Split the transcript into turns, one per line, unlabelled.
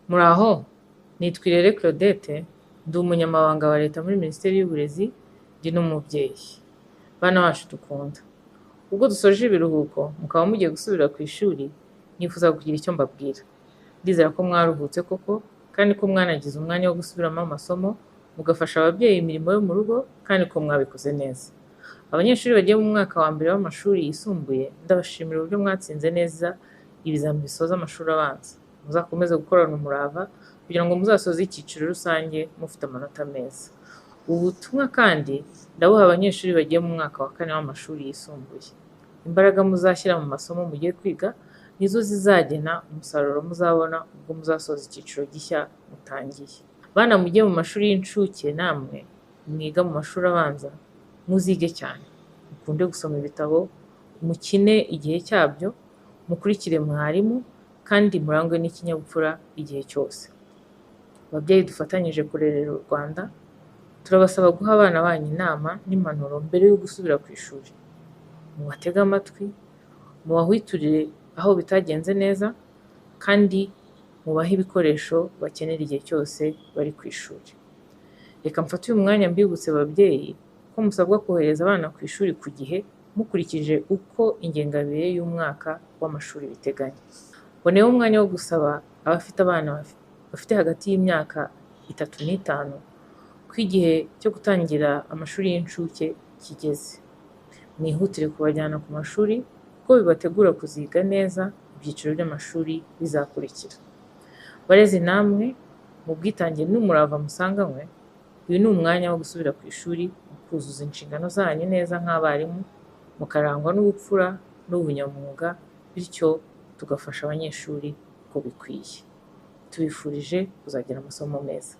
Muraho, nitwa Irere Claudette, ndi umunyamabanga wa Leta muri Minisiteri y'Uburezi, ndi n'umubyeyi. Bana bacu dukunda, ubwo dusoje ibiruhuko mukaba mugiye gusubira ku ishuri, nifuza kugira icyo mbabwira. Ndizera ko mwaruhutse koko kandi ko mwanagize umwanya wo gusubiramo amasomo, mugafasha ababyeyi imirimo yo mu rugo kandi ko mwabikoze neza. Abanyeshuri bagiye mu mwaka wa mbere w'amashuri yisumbuye, ndabashimira uburyo mwatsinze neza ibizamini bisoza amashuri abanza. Muzakomeze gukorana umurava kugira ngo muzasoze icyiciro rusange mufite amanota meza. Ubu butumwa kandi ndabuha abanyeshuri bagiye mu mwaka wa kane w'amashuri yisumbuye. Imbaraga muzashyira mu masomo mugiye kwiga nizo zizagena umusaruro muzabona ubwo muzasoza icyiciro gishya mutangiye. Bana mugiye mu mashuri y'incuke namwe mwiga mu mashuri abanza, muzige cyane, mukunde gusoma ibitabo, mukine igihe cyabyo, mukurikire mwarimu kandi murangwe n'ikinyabupfura igihe cyose. Ababyeyi dufatanyije kurerera u Rwanda, turabasaba guha abana banyu inama n'impanuro mbere yo gusubira ku ishuri. Mubatege amatwi, mubahwiturire aho bitagenze neza, kandi mubahe ibikoresho bakenera igihe cyose bari ku ishuri. Reka mfate uyu mwanya mbibutse ababyeyi ko musabwa kohereza abana ku ishuri ku gihe, mukurikije uko ingengabihe y'umwaka w'amashuri biteganya. Boneyeho umwanya wo gusaba abafite abana bafite hagati y'imyaka 3 n'5 ko igihe cyo gutangira amashuri y'incuke kigeze. Mwihutire kubajyana ku mashuri kuko bibategura kuziga neza ibyiciro by'amashuri bizakurikira. Barezi namwe mu bwitange n'umurava musanganywe, uyu ni umwanya wo gusubira ku ishuri, kuzuza inshingano zanyu neza nk'abarimu, mukarangwa n'ubupfura n'ubunyamwuga, bityo tugafasha abanyeshuri uko bikwiye. Tubifurije kuzagira amasomo meza.